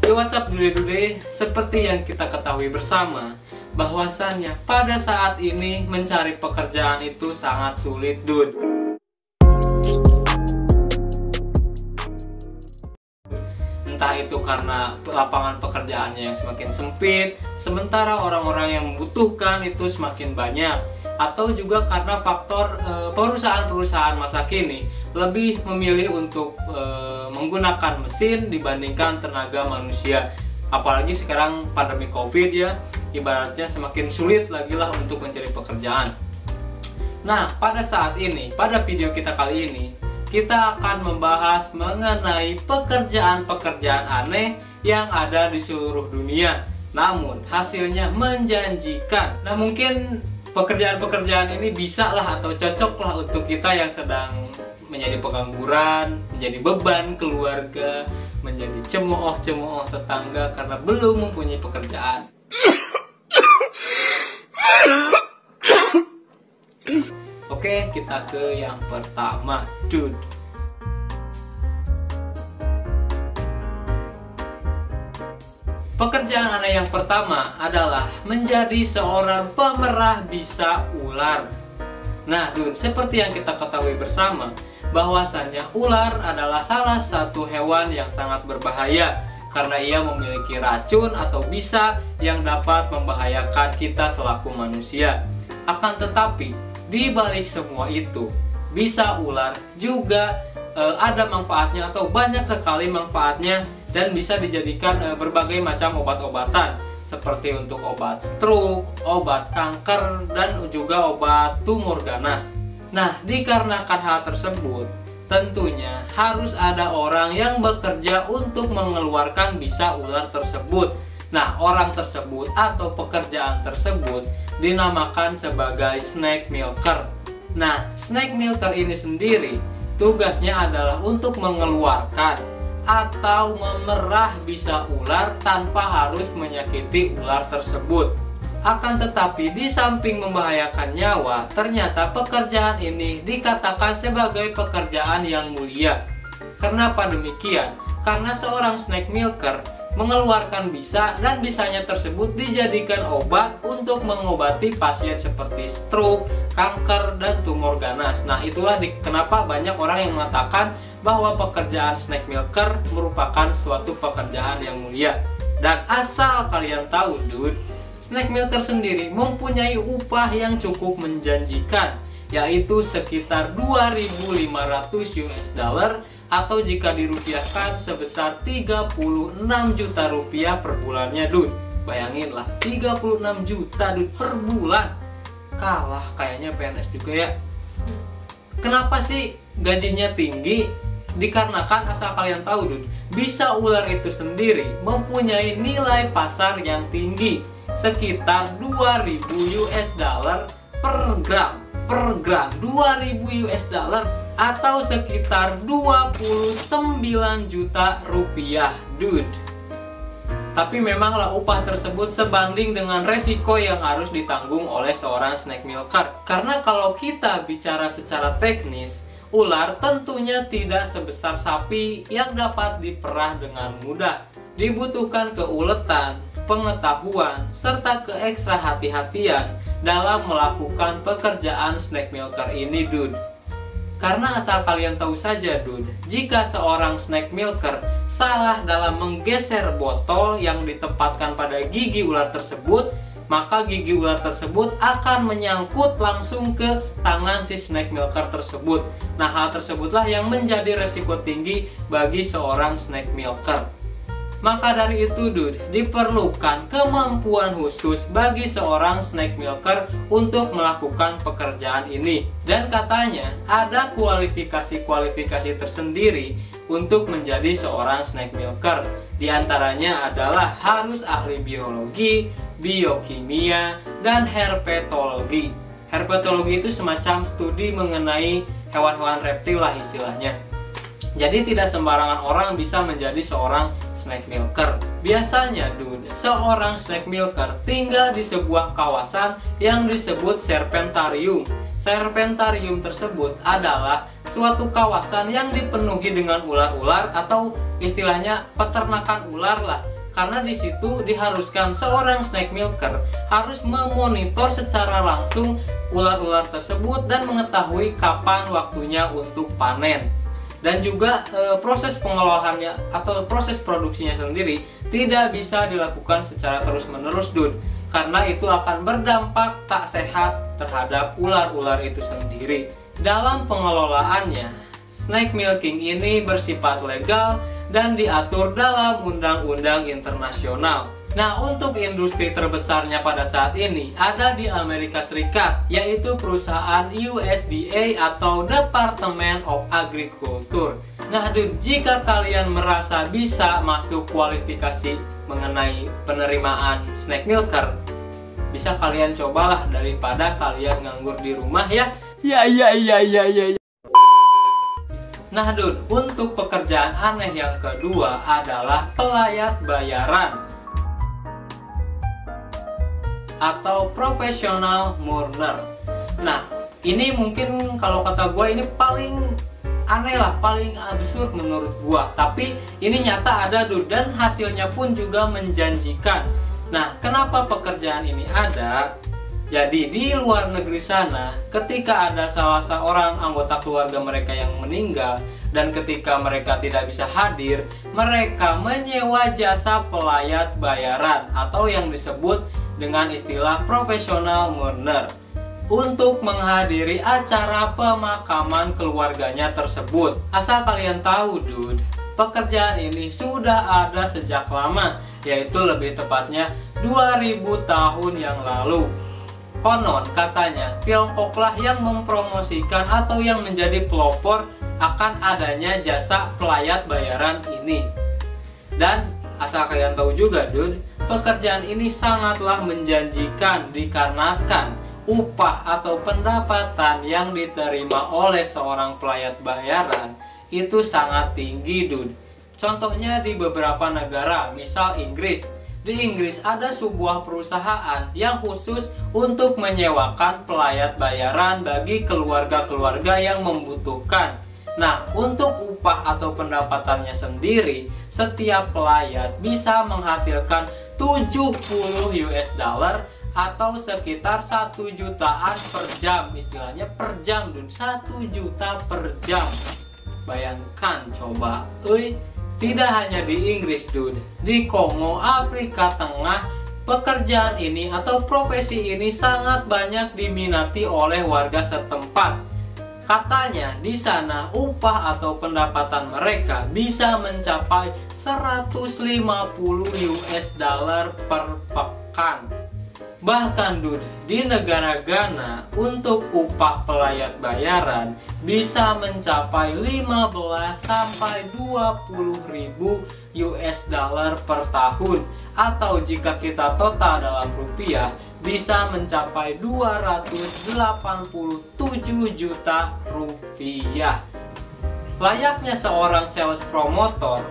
Di WhatsApp Dude, seperti yang kita ketahui bersama, bahwasannya pada saat ini mencari pekerjaan itu sangat sulit, dude. Entah itu karena lapangan pekerjaannya yang semakin sempit, sementara orang-orang yang membutuhkan itu semakin banyak, atau juga karena faktor perusahaan-perusahaan masa kini lebih memilih untuk menggunakan mesin dibandingkan tenaga manusia. Apalagi sekarang pandemi COVID ya, ibaratnya semakin sulit lagi lah untuk mencari pekerjaan. Nah, pada saat ini, pada video kita kali ini, kita akan membahas mengenai pekerjaan-pekerjaan aneh yang ada di seluruh dunia, namun hasilnya menjanjikan. Nah, mungkin pekerjaan-pekerjaan ini bisa lah atau cocok lah untuk kita yang sedang menjadi pengangguran, menjadi beban keluarga, menjadi cemooh-cemooh tetangga karena belum mempunyai pekerjaan. Oke, kita ke yang pertama, dude. Pekerjaan aneh yang pertama adalah menjadi seorang pemerah bisa ular. Nah, dude, seperti yang kita ketahui bersama, bahwasannya ular adalah salah satu hewan yang sangat berbahaya karena ia memiliki racun atau bisa yang dapat membahayakan kita selaku manusia. Akan tetapi, di balik semua itu, bisa ular juga ada manfaatnya atau banyak sekali manfaatnya dan bisa dijadikan berbagai macam obat-obatan seperti untuk obat stroke, obat kanker, dan juga obat tumor ganas. Nah, dikarenakan hal tersebut, tentunya harus ada orang yang bekerja untuk mengeluarkan bisa ular tersebut. Nah, orang tersebut atau pekerjaan tersebut dinamakan sebagai snake milker. Nah, snake milker ini sendiri tugasnya adalah untuk mengeluarkan atau memerah bisa ular tanpa harus menyakiti ular tersebut. Akan tetapi di samping membahayakan nyawa, ternyata pekerjaan ini dikatakan sebagai pekerjaan yang mulia. Kenapa demikian? Karena seorang snake milker mengeluarkan bisa dan bisanya tersebut dijadikan obat untuk mengobati pasien seperti stroke, kanker, dan tumor ganas. Nah, itulah kenapa banyak orang yang mengatakan bahwa pekerjaan snake milker merupakan suatu pekerjaan yang mulia. Dan asal kalian tahu, dude, snake milker sendiri mempunyai upah yang cukup menjanjikan, yaitu sekitar 2.500 US dollar atau jika dirupiahkan sebesar 36 juta rupiah per bulannya, dude. Bayangin lah, 36 juta dude per bulan. Kalah kayaknya PNS juga ya. Kenapa sih gajinya tinggi? Dikarenakan asal kalian tahu, dude, bisa ular itu sendiri mempunyai nilai pasar yang tinggi, sekitar 2.000 US dollar per gram. 2.000 US dollar atau sekitar 29 juta rupiah, dude. Tapi memanglah upah tersebut sebanding dengan resiko yang harus ditanggung oleh seorang snake milker. Karena kalau kita bicara secara teknis, ular tentunya tidak sebesar sapi yang dapat diperah dengan mudah. Dibutuhkan keuletan, pengetahuan, serta keekstra hati-hatian dalam melakukan pekerjaan snake milker ini, dude. Karena asal kalian tahu saja, dude, jika seorang snake milker salah dalam menggeser botol yang ditempatkan pada gigi ular tersebut, maka gigi ular tersebut akan menyangkut langsung ke tangan si snake milker tersebut. Nah, hal tersebutlah yang menjadi resiko tinggi bagi seorang snake milker. Maka dari itu, dude, diperlukan kemampuan khusus bagi seorang snake milker untuk melakukan pekerjaan ini. Dan katanya ada kualifikasi-kualifikasi tersendiri untuk menjadi seorang snake milker. Di antaranya adalah harus ahli biologi, biokimia, dan herpetologi. Herpetologi itu semacam studi mengenai hewan-hewan reptil lah istilahnya. Jadi tidak sembarangan orang bisa menjadi seorang snake milker. Biasanya, dude, seorang snake milker tinggal di sebuah kawasan yang disebut serpentarium. Serpentarium tersebut adalah suatu kawasan yang dipenuhi dengan ular-ular atau istilahnya peternakan ular lah, karena di situ diharuskan seorang snake milker harus memonitor secara langsung ular-ular tersebut dan mengetahui kapan waktunya untuk panen. Dan juga proses pengolahannya atau proses produksinya sendiri tidak bisa dilakukan secara terus-menerus, dude, karena itu akan berdampak tak sehat terhadap ular-ular itu sendiri. Dalam pengelolaannya, snake milking ini bersifat legal dan diatur dalam undang-undang internasional. Nah, untuk industri terbesarnya pada saat ini ada di Amerika Serikat, yaitu perusahaan USDA atau Department of Agriculture. Nah, jika kalian merasa bisa masuk kualifikasi mengenai penerimaan snake milker, bisa kalian cobalah daripada kalian nganggur di rumah ya. Ya. Nah, untuk pekerjaan aneh yang kedua adalah pelayat bayaran atau professional mourner. Nah, ini mungkin kalau kata gue ini paling aneh lah, paling absurd menurut gue. Tapi ini nyata ada, dan hasilnya pun juga menjanjikan. Nah, kenapa pekerjaan ini ada? Jadi di luar negeri sana, ketika ada salah seorang anggota keluarga mereka yang meninggal dan ketika mereka tidak bisa hadir, mereka menyewa jasa pelayat bayaran atau yang disebut dengan istilah professional mourner untuk menghadiri acara pemakaman keluarganya tersebut. Asal kalian tahu, pekerjaan ini sudah ada sejak lama, yaitu lebih tepatnya 2000 tahun yang lalu. Konon katanya Tiongkoklah yang mempromosikan atau yang menjadi pelopor akan adanya jasa pelayat bayaran ini. Dan asal kalian tahu juga, pekerjaan ini sangatlah menjanjikan dikarenakan upah atau pendapatan yang diterima oleh seorang pelayat bayaran itu sangat tinggi, Contohnya di beberapa negara, misal Inggris. Di Inggris ada sebuah perusahaan yang khusus untuk menyewakan pelayat bayaran bagi keluarga-keluarga yang membutuhkan. Nah, untuk upah atau pendapatannya sendiri, setiap pelayat bisa menghasilkan 70 US dollar atau sekitar 1 jutaan per jam. Istilahnya per jam, 1 juta per jam. Bayangkan coba, tidak hanya di Inggris, di Kongo, Afrika Tengah, pekerjaan ini atau profesi ini sangat banyak diminati oleh warga setempat. Katanya di sana upah atau pendapatan mereka bisa mencapai 150 US dollar per pekan. Bahkan di negara Ghana untuk upah pelayat bayaran bisa mencapai 15 sampai 20 ribu US dollar per tahun, atau jika kita total dalam rupiah bisa mencapai 287 juta rupiah. Layaknya seorang sales promotor,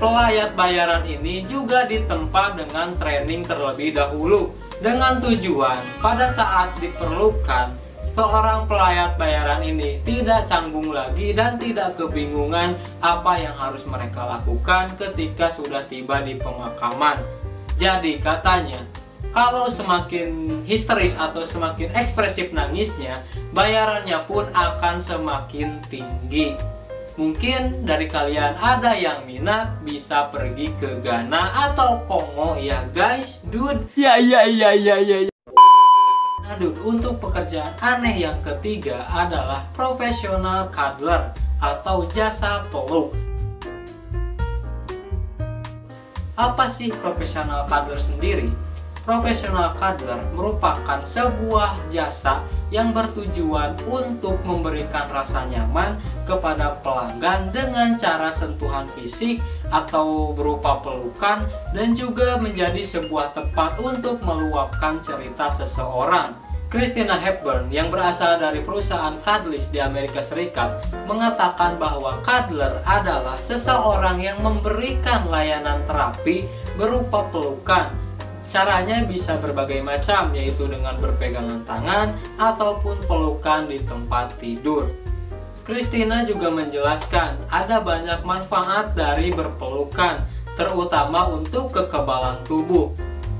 pelayat bayaran ini juga ditempa dengan training terlebih dahulu, dengan tujuan pada saat diperlukan seorang pelayat bayaran ini tidak canggung lagi dan tidak kebingungan apa yang harus mereka lakukan ketika sudah tiba di pemakaman. Jadi katanya, kalau semakin histeris atau semakin ekspresif nangisnya, bayarannya pun akan semakin tinggi. Mungkin dari kalian ada yang minat bisa pergi ke Ghana atau Kongo ya guys, Ya. Nah, untuk pekerjaan aneh yang ketiga adalah professional cuddler atau jasa peluk. Apa sih professional cuddler sendiri? Professional cuddler merupakan sebuah jasa yang bertujuan untuk memberikan rasa nyaman kepada pelanggan dengan cara sentuhan fisik atau berupa pelukan, dan juga menjadi sebuah tempat untuk meluapkan cerita seseorang. Christina Hepburn yang berasal dari perusahaan Cuddlist di Amerika Serikat mengatakan bahwa cuddler adalah seseorang yang memberikan layanan terapi berupa pelukan. Caranya bisa berbagai macam, yaitu dengan berpegangan tangan ataupun pelukan di tempat tidur. Christina juga menjelaskan ada banyak manfaat dari berpelukan, terutama untuk kekebalan tubuh.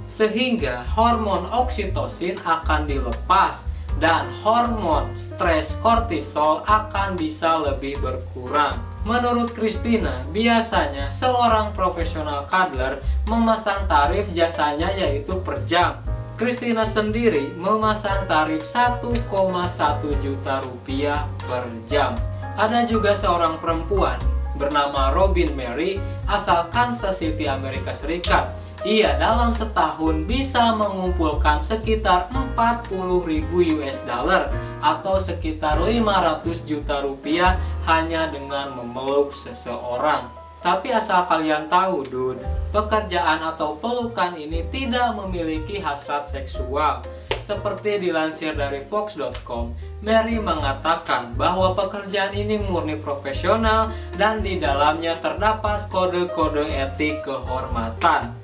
Sehingga hormon oksitosin akan dilepas dan hormon stres kortisol akan bisa lebih berkurang. Menurut Christina, biasanya seorang profesional cuddler memasang tarif jasanya yaitu per jam. Christina sendiri memasang tarif 1,1 juta rupiah per jam. Ada juga seorang perempuan bernama Robin Mary asal Kansas City, Amerika Serikat. Ia dalam setahun bisa mengumpulkan sekitar 40.000 US dollar atau sekitar 500 juta rupiah hanya dengan memeluk seseorang. Tapi asal kalian tahu, dude, pekerjaan atau pelukan ini tidak memiliki hasrat seksual. Seperti dilansir dari Fox.com, Mary mengatakan bahwa pekerjaan ini murni profesional dan di dalamnya terdapat kode-kode etik kehormatan.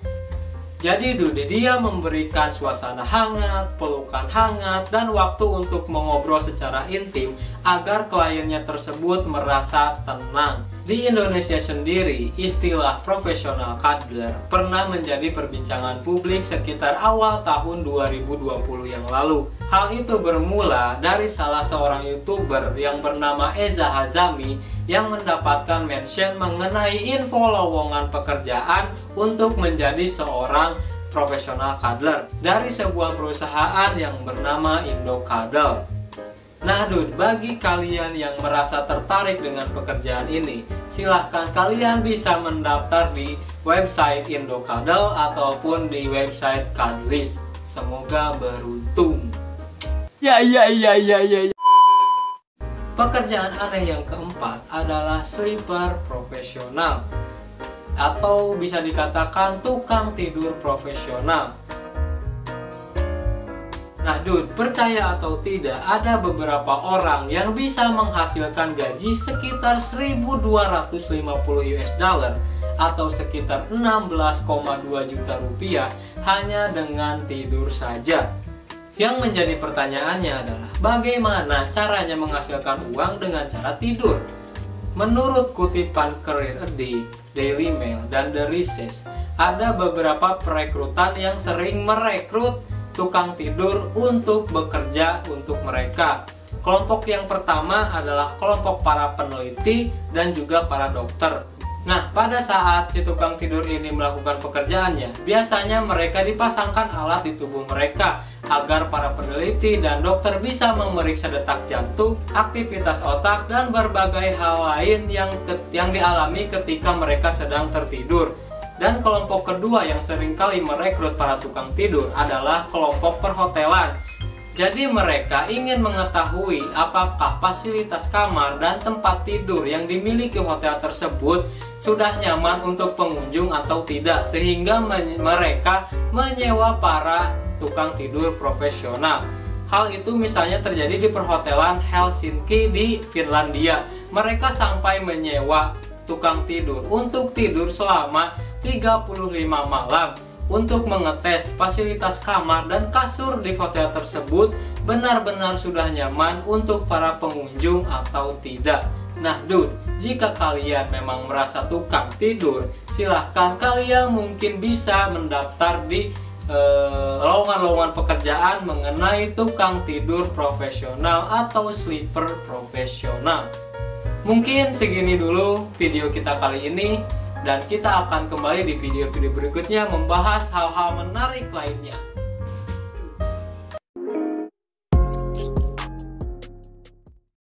Jadi dude, dia memberikan suasana hangat, pelukan hangat, dan waktu untuk mengobrol secara intim agar kliennya tersebut merasa tenang. Di Indonesia sendiri, istilah profesional cuddler pernah menjadi perbincangan publik sekitar awal tahun 2020 yang lalu. Hal itu bermula dari salah seorang YouTuber yang bernama Eza Hazami yang mendapatkan mention mengenai info lowongan pekerjaan untuk menjadi seorang profesional cuddler dari sebuah perusahaan yang bernama Indo Cuddle. Nah dude, bagi kalian yang merasa tertarik dengan pekerjaan ini, silahkan kalian bisa mendaftar di website Indo Cuddle ataupun di website Cuddlist. Semoga beruntung. Ya. Pekerjaan aneh yang keempat adalah sleeper profesional atau bisa dikatakan tukang tidur profesional. Nah dude, percaya atau tidak, ada beberapa orang yang bisa menghasilkan gaji sekitar 1.250 US dollar atau sekitar 16,2 juta rupiah hanya dengan tidur saja. Yang menjadi pertanyaannya adalah bagaimana caranya menghasilkan uang dengan cara tidur? Menurut kutipan Career Addict, Daily Mail, dan The Recess, ada beberapa perekrutan yang sering merekrut tukang tidur untuk bekerja untuk mereka. Kelompok yang pertama adalah kelompok para peneliti dan juga para dokter. Nah, pada saat si tukang tidur ini melakukan pekerjaannya, biasanya mereka dipasangkan alat di tubuh mereka agar para peneliti dan dokter bisa memeriksa detak jantung, aktivitas otak, dan berbagai hal lain yang dialami ketika mereka sedang tertidur. Dan kelompok kedua yang seringkali merekrut para tukang tidur adalah kelompok perhotelan. Jadi mereka ingin mengetahui apakah fasilitas kamar dan tempat tidur yang dimiliki hotel tersebut sudah nyaman untuk pengunjung atau tidak, sehingga mereka menyewa para tukang tidur profesional. Hal itu misalnya terjadi di perhotelan Helsinki di Finlandia. Mereka sampai menyewa tukang tidur untuk tidur selama 35 malam untuk mengetes fasilitas kamar dan kasur di hotel tersebut benar-benar sudah nyaman untuk para pengunjung atau tidak. Nah dude, jika kalian memang merasa tukang tidur, silahkan kalian mungkin bisa mendaftar di lowongan-lowongan pekerjaan mengenai tukang tidur profesional atau sleeper profesional. Mungkin segini dulu video kita kali ini, dan kita akan kembali di video-video berikutnya membahas hal-hal menarik lainnya.